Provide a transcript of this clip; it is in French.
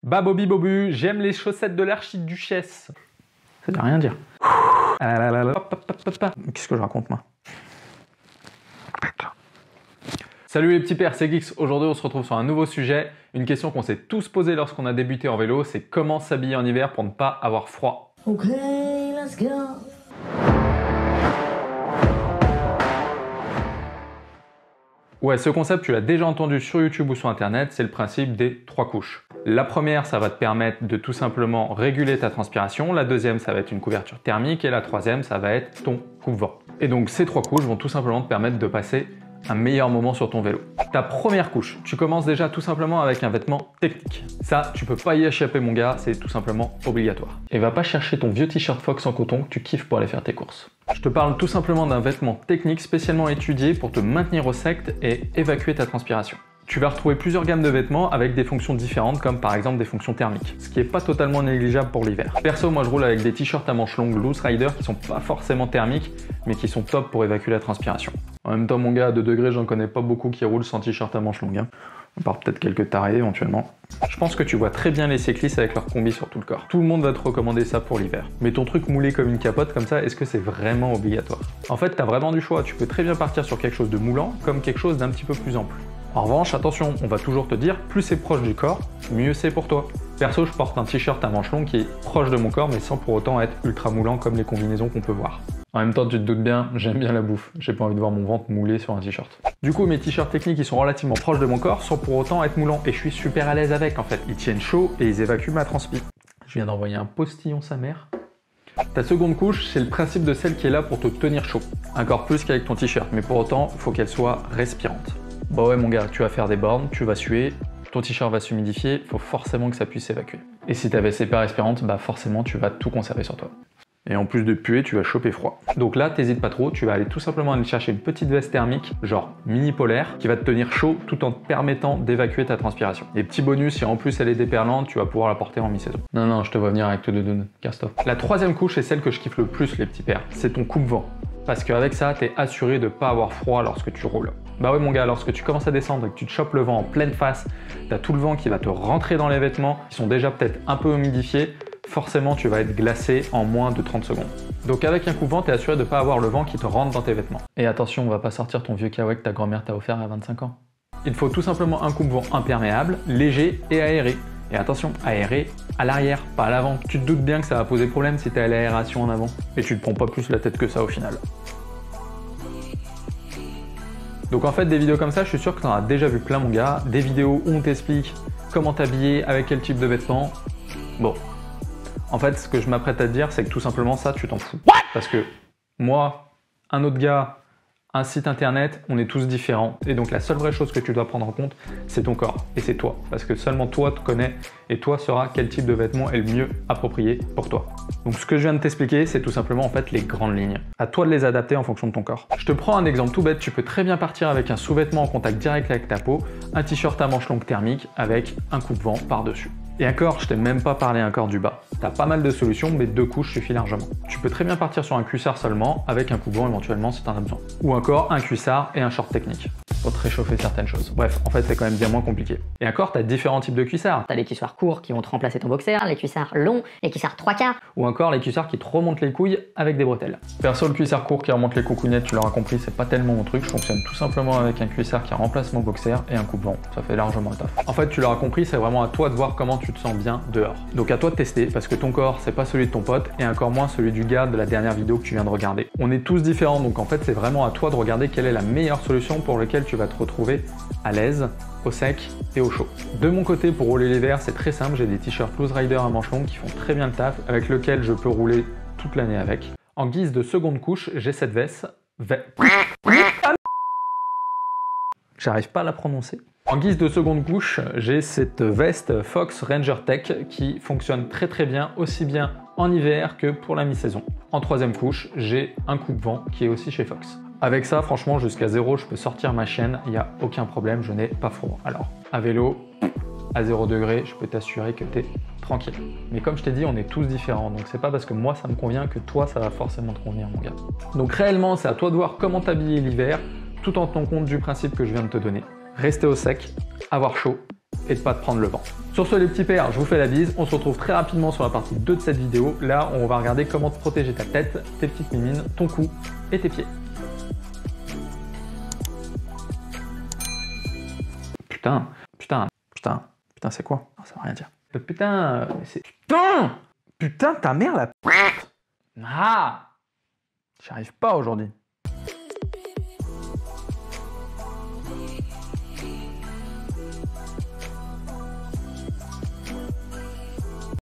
Bah Bobby Bobu, j'aime les chaussettes de l'archiduchesse. Ça veut rien dire. Qu'est-ce que je raconte moi? Salut les petits pères, c'est Geeks. Aujourd'hui on se retrouve sur un nouveau sujet. Une question qu'on s'est tous posée lorsqu'on a débuté en vélo, c'est comment s'habiller en hiver pour ne pas avoir froid. Ok, let's go. Ouais, ce concept, tu l'as déjà entendu sur YouTube ou sur Internet, c'est le principe des 3 couches. La première, ça va te permettre de tout simplement réguler ta transpiration. La deuxième, ça va être une couverture thermique. Et la troisième, ça va être ton coupe-vent. Et donc, ces 3 couches vont tout simplement te permettre de passer un meilleur moment sur ton vélo. Ta première couche, tu commences déjà tout simplement avec un vêtement technique. Ça, tu peux pas y échapper mon gars, c'est tout simplement obligatoire. Et va pas chercher ton vieux t-shirt Fox en coton que tu kiffes pour aller faire tes courses. Je te parle tout simplement d'un vêtement technique spécialement étudié pour te maintenir au sec et évacuer ta transpiration. Tu vas retrouver plusieurs gammes de vêtements avec des fonctions différentes comme par exemple des fonctions thermiques, ce qui n'est pas totalement négligeable pour l'hiver. Perso, moi je roule avec des t-shirts à manches longues Loose Rider qui sont pas forcément thermiques mais qui sont top pour évacuer la transpiration. En même temps mon gars, à 2 degrés, j'en connais pas beaucoup qui roulent sans t-shirt à manches longues. À part peut-être quelques tarés éventuellement. Je pense que tu vois très bien les cyclistes avec leur combi sur tout le corps. Tout le monde va te recommander ça pour l'hiver. Mais ton truc moulé comme une capote comme ça, est-ce que c'est vraiment obligatoire? En fait, t'as vraiment du choix. Tu peux très bien partir sur quelque chose de moulant comme quelque chose d'un petit peu plus ample. En revanche, attention, on va toujours te dire, plus c'est proche du corps, mieux c'est pour toi. Perso, je porte un t-shirt à manches longues qui est proche de mon corps, mais sans pour autant être ultra moulant comme les combinaisons qu'on peut voir. En même temps, tu te doutes bien, j'aime bien la bouffe. J'ai pas envie de voir mon ventre moulé sur un t-shirt. Du coup, mes t-shirts techniques, ils sont relativement proches de mon corps, sans pour autant être moulants. Et je suis super à l'aise avec, en fait. Ils tiennent chaud et ils évacuent ma transpi. Je viens d'envoyer un postillon sa mère. Ta seconde couche, c'est le principe de celle qui est là pour te tenir chaud. Encore plus qu'avec ton t-shirt, mais pour autant, il faut qu'elle soit respirante. Bah ouais mon gars, tu vas faire des bornes, tu vas suer, ton t-shirt va s'humidifier, il faut forcément que ça puisse s'évacuer. Et si ta veste est pas respirante, bah forcément tu vas tout conserver sur toi. Et en plus de puer, tu vas choper froid. Donc là, t'hésites pas trop, tu vas aller tout simplement aller chercher une petite veste thermique, genre mini polaire, qui va te tenir chaud tout en te permettant d'évacuer ta transpiration. Et petit bonus, si en plus elle est déperlante, tu vas pouvoir la porter en mi-saison. Non, je te vois venir avec te doudoune, casse-toi. La troisième couche est celle que je kiffe le plus les petits pères, c'est ton coupe-vent. Parce qu'avec ça, t'es assuré de pas avoir froid lorsque tu roules. Bah ouais mon gars, lorsque tu commences à descendre et que tu te chopes le vent en pleine face, t'as tout le vent qui va te rentrer dans les vêtements, qui sont déjà peut-être un peu humidifiés, forcément tu vas être glacé en moins de 30 secondes. Donc avec un coupe-vent, t'es assuré de pas avoir le vent qui te rentre dans tes vêtements. Et attention, on va pas sortir ton vieux kawaii que ta grand-mère t'a offert à 25 ans. Il faut tout simplement un coupe-vent imperméable, léger et aéré. Et attention, aéré à l'arrière, pas à l'avant. Tu te doutes bien que ça va poser problème si t'es à l'aération en avant. Et tu te prends pas plus la tête que ça au final. Donc en fait, des vidéos comme ça, je suis sûr que tu en as déjà vu plein mon gars. Des vidéos où on t'explique comment t'habiller, avec quel type de vêtements. Bon, en fait, ce que je m'apprête à te dire, c'est que tout simplement ça, tu t'en fous. Parce que moi, un autre gars, un site internet, on est tous différents. Et donc la seule vraie chose que tu dois prendre en compte, c'est ton corps. Et c'est toi. Parce que seulement toi te connais et toi sauras quel type de vêtement est le mieux approprié pour toi. Donc ce que je viens de t'expliquer, c'est tout simplement en fait les grandes lignes. À toi de les adapter en fonction de ton corps. Je te prends un exemple tout bête, tu peux très bien partir avec un sous-vêtement en contact direct avec ta peau, un t-shirt à manches longues thermique avec un coupe-vent par-dessus. Et encore, je t'ai même pas parlé encore du bas. T'as pas mal de solutions, mais 2 couches suffit largement. Tu peux très bien partir sur un cuissard seulement, avec un coupe-vent éventuellement si t'en as besoin. Ou encore un cuissard et un short technique. Pour te réchauffer certaines choses. Bref, en fait c'est quand même bien moins compliqué. Et encore, t'as différents types de cuissards. T'as les cuissards courts qui vont te remplacer ton boxer, les cuissards longs, les cuissards 3/4. Ou encore les cuissards qui te remontent les couilles avec des bretelles. Perso, le cuissard court qui remonte les coucougnettes, tu l'auras compris, c'est pas tellement mon truc. Je fonctionne tout simplement avec un cuissard qui remplace mon boxer et un coupe-vent. Ça fait largement le taf. En fait, tu l'auras compris, c'est vraiment à toi de voir comment tu te sens bien dehors. Donc à toi de tester, parce que ton corps, c'est pas celui de ton pote et encore moins celui du gars de la dernière vidéo que tu viens de regarder. On est tous différents, donc en fait, c'est vraiment à toi de regarder quelle est la meilleure solution pour laquelle tu vas te retrouver à l'aise, au sec et au chaud. De mon côté, pour rouler l'hiver, c'est très simple, j'ai des t-shirts Loose Rider à manches longues qui font très bien le taf, avec lequel je peux rouler toute l'année avec. En guise de seconde couche, j'ai cette veste. J'arrive pas à la prononcer. En guise de seconde couche, j'ai cette veste Fox Ranger Tech qui fonctionne très bien, aussi bien en hiver que pour la mi-saison. En troisième couche, j'ai un coupe-vent qui est aussi chez Fox. Avec ça, franchement, jusqu'à 0, je peux sortir ma chienne, il n'y a aucun problème, je n'ai pas froid. Alors, à vélo, à 0 degré, je peux t'assurer que tu es tranquille. Mais comme je t'ai dit, on est tous différents, donc c'est pas parce que moi ça me convient que toi ça va forcément te convenir mon gars. Donc réellement, c'est à toi de voir comment t'habiller l'hiver, tout en tenant compte du principe que je viens de te donner. Rester au sec, avoir chaud et de pas te prendre le vent. Sur ce les petits pères, je vous fais la bise, on se retrouve très rapidement sur la partie 2 de cette vidéo. Là, on va regarder comment te protéger ta tête, tes petites mimines, ton cou et tes pieds. Putain, c'est quoi? Ça veut rien dire. Putain, c'est... Putain, ta mère la... Ah! J'y arrive pas aujourd'hui.